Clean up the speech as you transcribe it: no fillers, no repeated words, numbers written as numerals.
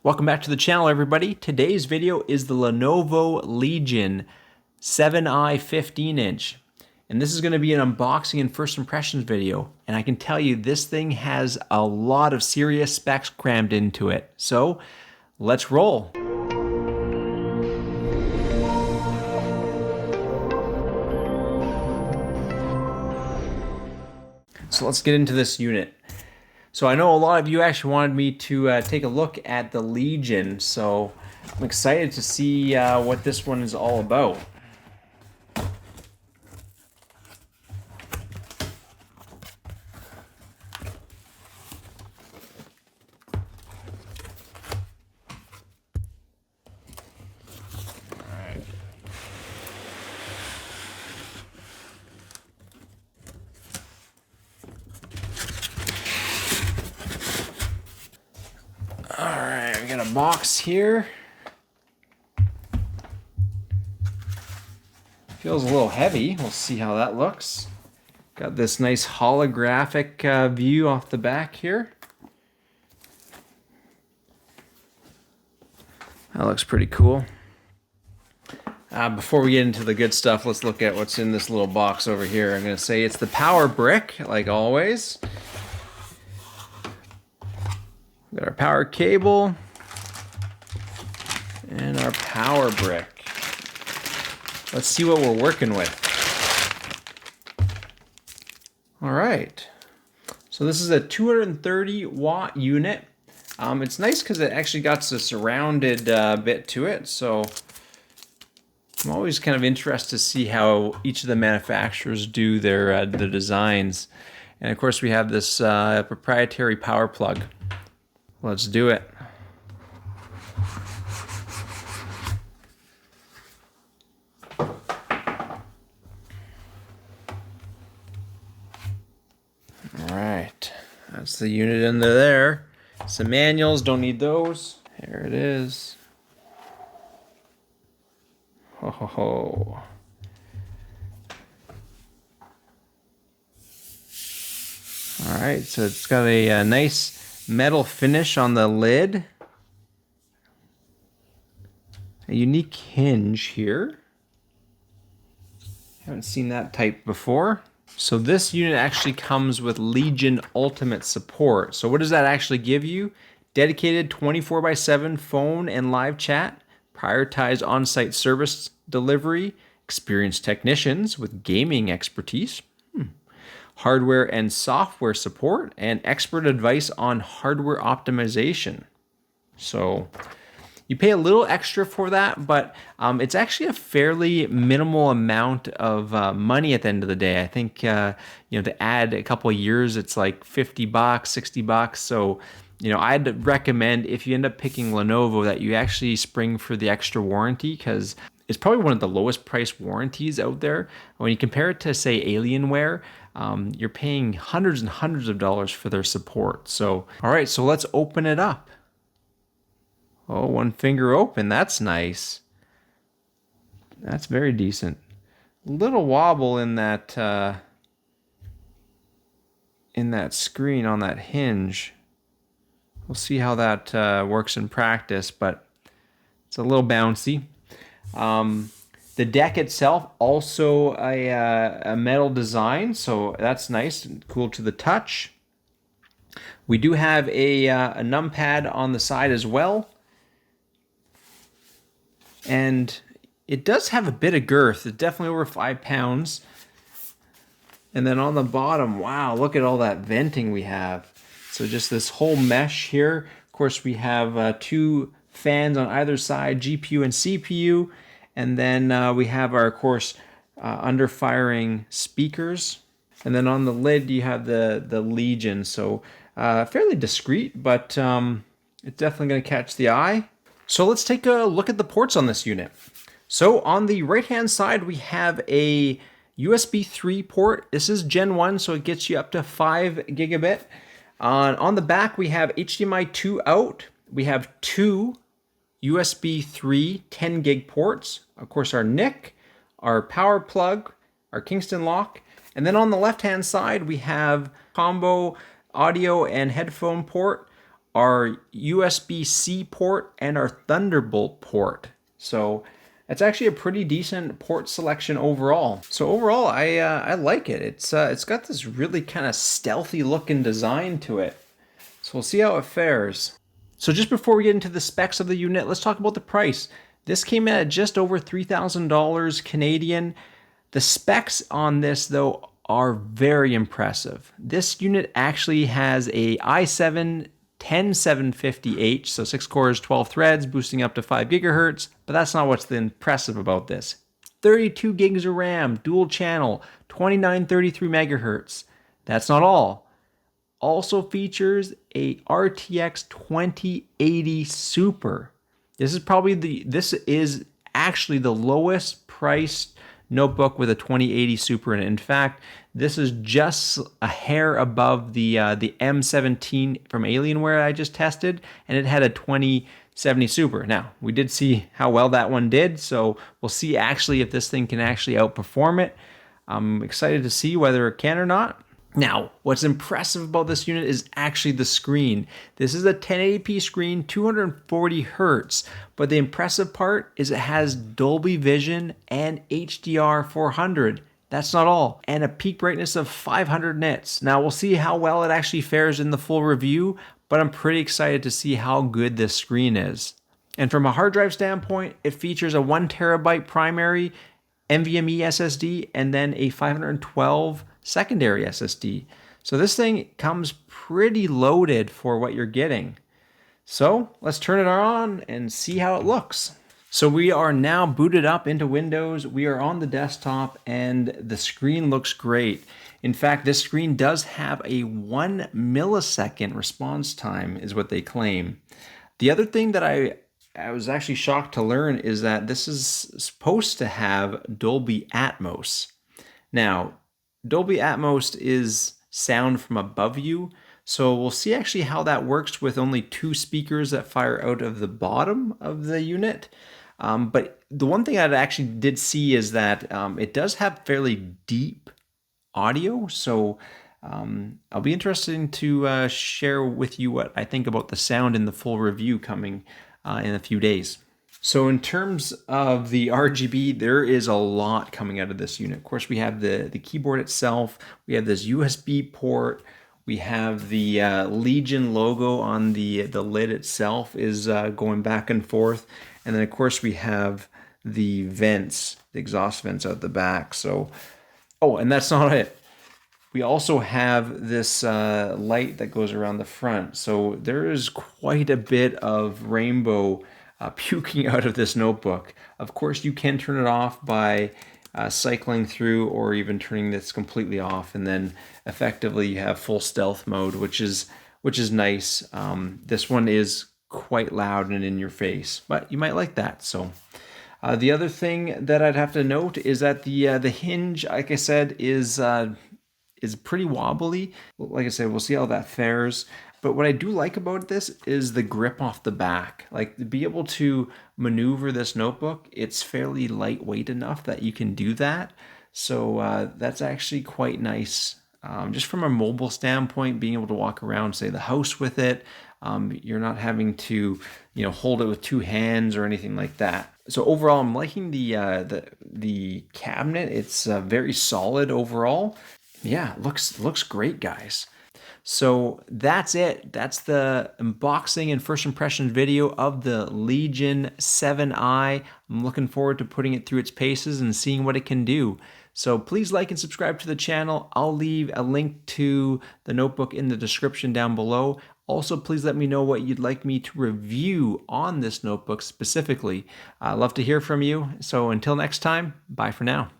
Welcome back to the channel, everybody. Today's video is the Lenovo Legion 7i 15-inch. And this is going to be an unboxing and first impressions video. And I can tell you this thing has a lot of serious specs crammed into it. So let's roll. So let's get into this unit. So I know a lot of you actually wanted me to take a look at the Legion, so I'm excited to see what this one is all about. Alright, we got a box here. Feels a little heavy. We'll see how that looks. Got this nice holographic view off the back here. That looks pretty cool. Before we get into the good stuff, let's look at what's in this little box over here. I'm going to say it's the power brick, like always. Got our power cable and our power brick. Let's see what we're working with. All right. So this is a 230 watt unit. It's nice because it actually got a surrounded bit to it. So I'm always kind of interested to see how each of the manufacturers do their designs. And of course we have this proprietary power plug. Let's do it. All right, that's the unit under there. Some manuals, don't need those. Here it is. Ho ho ho. All right, so it's got a nice metal finish on the lid. A unique hinge here. Haven't seen that type before. So this unit actually comes with Legion Ultimate support. So what does that actually give you? Dedicated 24/7 phone and live chat, prioritized on-site service delivery, experienced technicians with gaming expertise, hardware and software support, and expert advice on hardware optimization. So you pay a little extra for that, but it's actually a fairly minimal amount of money at the end of the day. I think to add a couple of years, it's like $50, $60. So I'd recommend, if you end up picking Lenovo, that you actually spring for the extra warranty, because it's probably one of the lowest price warranties out there. When you compare it to, say, Alienware, you're paying hundreds and hundreds of dollars for their support. So, all right, so let's open it up. Oh, one finger open, that's nice. That's very decent. Little wobble in that screen on that hinge. We'll see how that works in practice, but it's a little bouncy. The deck itself, also a metal design, so that's nice and cool to the touch. We do have a numpad on the side as well. And it does have a bit of girth. It's definitely over 5 pounds. And then on the bottom, wow, look at all that venting we have. So just this whole mesh here. Of course, we have 2 fans on either side, GPU and CPU. And then we have our, of course, under-firing speakers. And then on the lid, you have the Legion. So fairly discreet, but it's definitely going to catch the eye. So let's take a look at the ports on this unit. So on the right-hand side, we have a USB 3 port. This is Gen 1, so it gets you up to 5 gigabit. On the back, we have HDMI 2 out. We have 2 USB 3 10 gig ports. Of course, our NIC, our power plug, our Kingston lock. And then on the left-hand side, we have combo audio and headphone port. our USB-C port, and our Thunderbolt port. So it's actually a pretty decent port selection overall. So overall, I like it. It's got this really kind of stealthy looking design to it. So we'll see how it fares. So just before we get into the specs of the unit, let's talk about the price. This came in at just over $3,000 Canadian. The specs on this though are very impressive. This unit actually has a i7 10750H, so 6 cores, 12 threads, boosting up to 5 gigahertz, but that's not what's impressive about this. 32 gigs of RAM, dual channel, 2933 megahertz. That's not all. Also features a RTX 2080 Super. This is actually the lowest priced notebook with a 2080 Super in it. In fact, this is just a hair above the M17 from Alienware I just tested, and it had a 2070 Super. Now, we did see how well that one did, so we'll see actually if this thing can actually outperform it. I'm excited to see whether it can or not. Now, what's impressive about this unit is actually the screen. This is a 1080p screen, 240 Hertz, but the impressive part is it has Dolby Vision and HDR 400. That's not all, and a peak brightness of 500 nits. Now, we'll see how well it actually fares in the full review, but I'm pretty excited to see how good this screen is. And from a hard drive standpoint, it features a 1 terabyte primary NVMe SSD and then a 512 secondary SSD. So this thing comes pretty loaded for what you're getting. So let's turn it on and see how it looks. So we are now booted up into Windows. We are on the desktop and the screen looks great. In fact, this screen does have a 1 millisecond response time is what they claim. The other thing that I was actually shocked to learn is that this is supposed to have Dolby Atmos. Now, Dolby Atmos is sound from above you, so we'll see actually how that works with only 2 speakers that fire out of the bottom of the unit. But the one thing I actually did see is that it does have fairly deep audio, so I'll be interested to share with you what I think about the sound in the full review coming in a few days. So in terms of the RGB, there is a lot coming out of this unit. Of course, we have the keyboard itself. We have this USB port. We have the Legion logo on the lid itself is going back and forth. And then, of course, we have the vents, the exhaust vents out the back. So, oh, and that's not it. We also have this light that goes around the front. So there is quite a bit of rainbow puking out of this notebook. Of course, you can turn it off by cycling through or even turning this completely off, and then effectively you have full stealth mode, which is nice. This one is quite loud and in your face, but you might like that. So the other thing that I'd have to note is that the hinge, like I said, is pretty wobbly. Like I said, we'll see how that fares. But what I do like about this is the grip off the back. Like, to be able to maneuver this notebook, it's fairly lightweight enough that you can do that. So that's actually quite nice. Just from a mobile standpoint, being able to walk around, say, the house with it. You're not having to, hold it with 2 hands or anything like that. So overall, I'm liking the cabinet. It's very solid overall. Yeah, it looks great, guys. So that's it. That's the unboxing and first impressions video of the Legion 7i. I'm looking forward to putting it through its paces and seeing what it can do. So please like and subscribe to the channel. I'll leave a link to the notebook in the description down below. Also, please let me know what you'd like me to review on this notebook specifically. I'd love to hear from you. So until next time, bye for now.